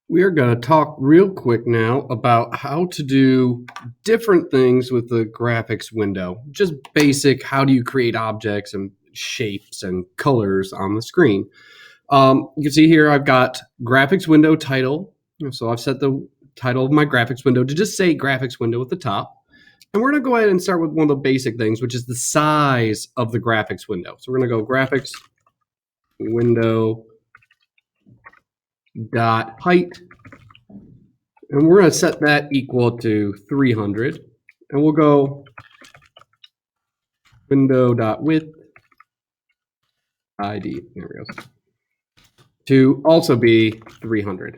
We are going to talk real quick now about how to do different things with the graphics window. Just basic, how do you create objects and shapes and colors on the screen? You can see here I've got graphics window title. So I've set the title of my graphics window to just say graphics window at the top. And we're going to go ahead and start with one of the basic things, which is the size of the graphics window. So we're going to go graphics window dot height. And we're going to set that equal to 300. And we'll go window.width ID, there we go, to also be 300.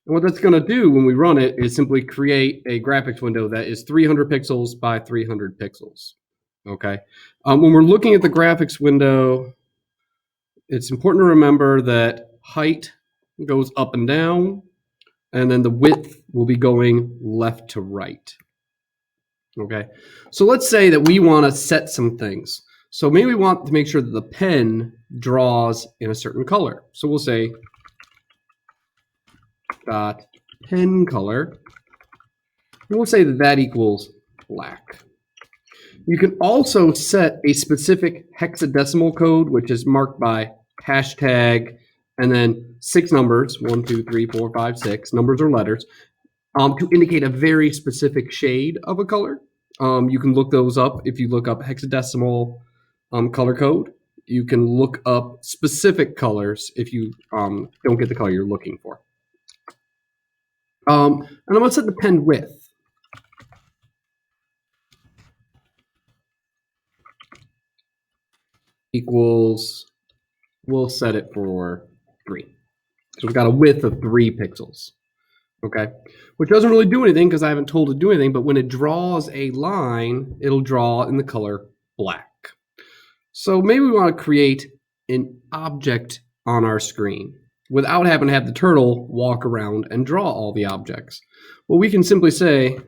And what that's going to do when we run it is simply create a graphics window that is 300 pixels by 300 pixels. Okay. When we're looking at the graphics window, it's important to remember that height goes up and down, and then the width will be going left to right. Okay, so let's say that we want to set some things. So maybe we want to make sure that the pen draws in a certain color. So we'll say dot pen color, and we'll say that that equals black. You can also set a specific hexadecimal code, which is marked by hashtag and then 6 numbers, 1, 2, 3, 4, 5, 6 numbers or letters, to indicate a very specific shade of a color. You can look those up if you look up hexadecimal color code. You can look up specific colors if you don't get the color you're looking for. And I'm going to set the pen width. Equals, we'll set it for 3. So we've got a width of 3 pixels. Okay, which doesn't really do anything because I haven't told it to do anything, but when it draws a line, it'll draw in the color black. So maybe we want to create an object on our screen without having to have the turtle walk around and draw all the objects. Well, we can simply say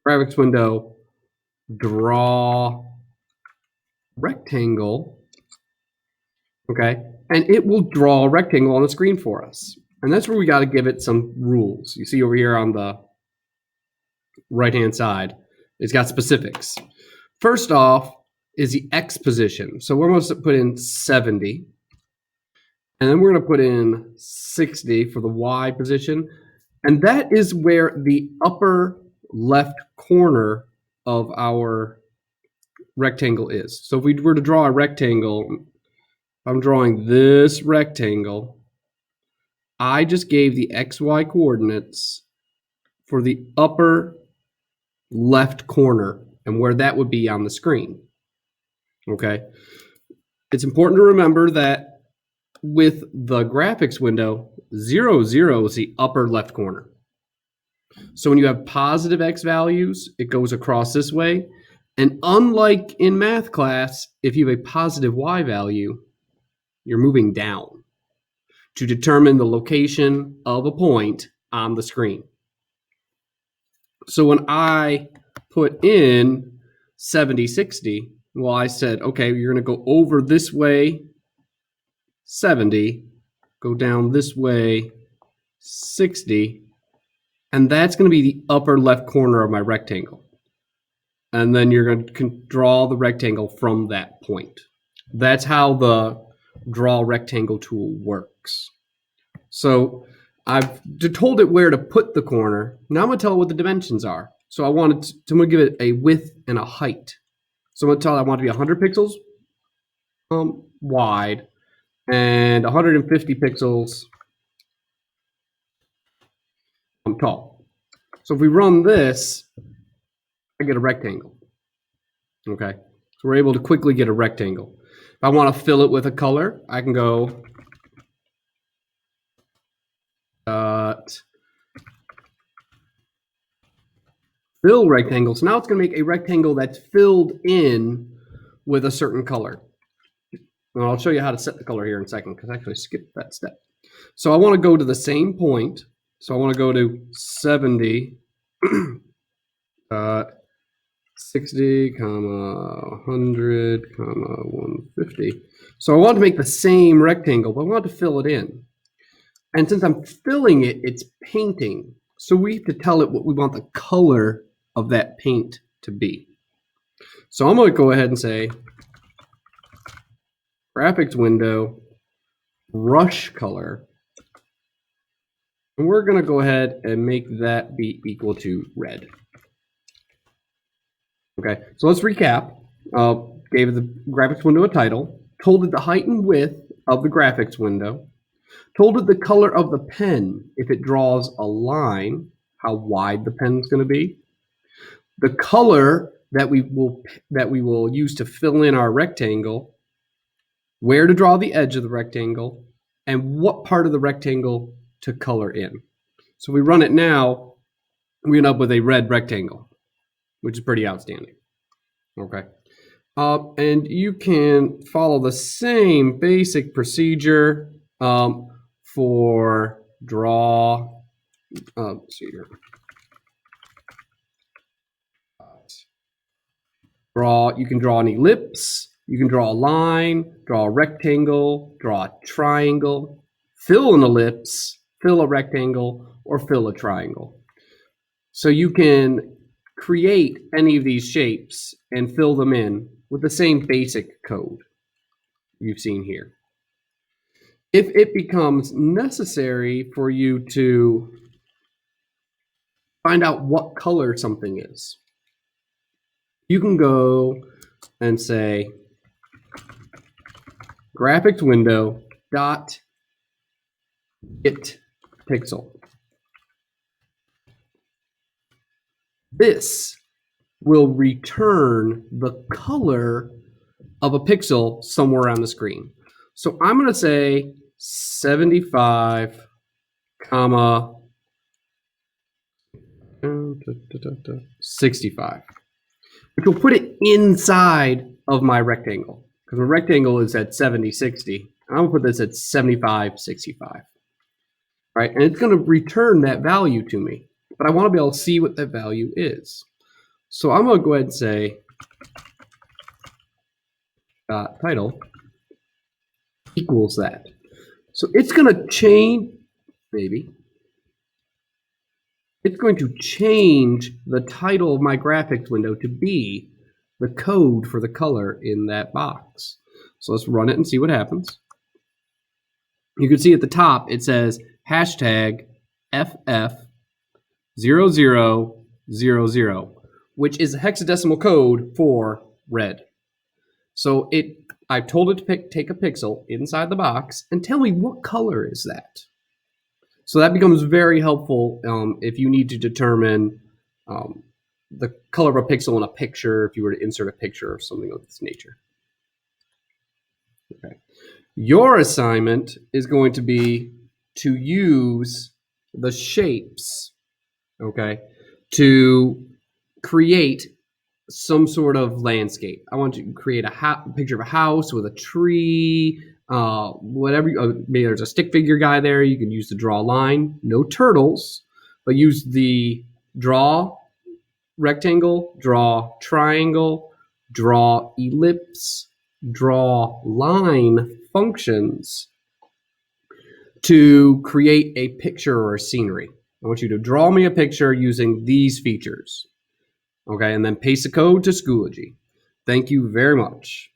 graphics window draw rectangle, okay, and it will draw a rectangle on the screen for us. And that's where we got to give it some rules. You see over here on the right-hand side, it's got specifics. First off is the X position. So we're going to put in 70. And then we're going to put in 60 for the Y position. And that is where the upper left corner of our rectangle is. So if we were to draw a rectangle, I'm drawing this rectangle. I just gave the XY coordinates for the upper left corner and where that would be on the screen. Okay. It's important to remember that with the graphics window, 0, 0 is the upper left corner. So when you have positive X values, it goes across this way. And unlike in math class, if you have a positive Y value, you're moving down to determine the location of a point on the screen. So when I put in 70, 60, well, I said, okay, you're going to go over this way, 70, go down this way, 60, and that's going to be the upper left corner of my rectangle. And then you're going to draw the rectangle from that point. That's how the draw rectangle tool works. So I've told it where to put the corner. Now I'm going to tell it what the dimensions are. So I'm going to give it a width and a height. So I'm going to tell it I want it to be 100 pixels wide and 150 pixels tall. So if we run this, I get a rectangle. Okay, so we're able to quickly get a rectangle. If I want to fill it with a color, I can go fill rectangle. So now it's going to make a rectangle that's filled in with a certain color. And I'll show you how to set the color here in a second because I actually skipped that step. So I want to go to the same point. So I want to go to 70, 60, 100, 150. So I want to make the same rectangle, but I want to fill it in. And since I'm filling it, it's painting. So we have to tell it what we want the color of that paint to be. So I'm going to go ahead and say graphics window, brush color. And we're going to go ahead and make that be equal to red. Okay, so let's recap. Gave the graphics window a title, told it the height and width of the graphics window, told it the color of the pen, if it draws a line, how wide the pen is going to be, the color that we will use to fill in our rectangle, where to draw the edge of the rectangle, and what part of the rectangle to color in. So we run it now, we end up with a red rectangle, which is pretty outstanding. Okay. And you can follow the same basic procedure for draw. Let's see here. You can draw an ellipse, you can draw a line, draw a rectangle, draw a triangle, fill an ellipse, fill a rectangle, or fill a triangle. So you can create any of these shapes and fill them in with the same basic code you've seen here. If it becomes necessary for you to find out what color something is, you can go and say graphics window dot get pixel. This will return the color of a pixel somewhere on the screen. So I'm going to say 75, comma 65, which will put it inside of my rectangle, because my rectangle is at 70, 60. I'm going to put this at 75, 65. Right? And it's going to return that value to me, but I want to be able to see what that value is. So I'm going to go ahead and say title equals that. So it's going to change, maybe. It's going to change the title of my graphics window to be the code for the color in that box. So let's run it and see what happens. You can see at the top it says hashtag FF0000, which is a hexadecimal code for red. So I told it to take a pixel inside the box and tell me what color is that. So that becomes very helpful if you need to determine the color of a pixel in a picture, if you were to insert a picture or something of this nature. Okay. Your assignment is going to be to use the shapes, okay, to create some sort of landscape. I want you to create a picture of a house with a tree, whatever. Maybe there's a stick figure guy there. You can use the draw line. No turtles, but use the draw rectangle, draw triangle, draw ellipse, draw line functions to create a picture or a scenery. I want you to draw me a picture using these features. Okay, and then paste the code to Schoology. Thank you very much.